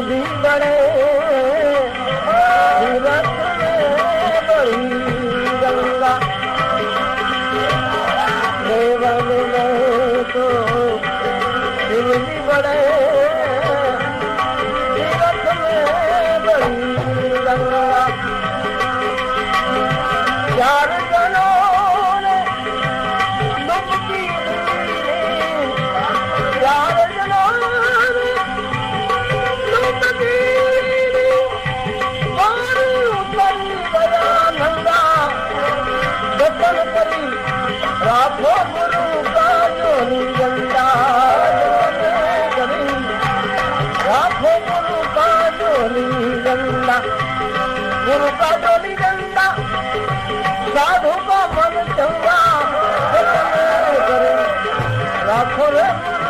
भी बड़े सूरत में बड़ी गंगा देवन में तो दिल भी बड़े सूरत में बड़ी गंगा चार जनों ने डुबकी चार जनों ने डुबकी पानी उतर गया नंगा दर्शन करी राखो गुरु का जोनी गंगा राखो गुरु का जोनी गंगा गुरु का जोनी गंगा साधु का मन चंगा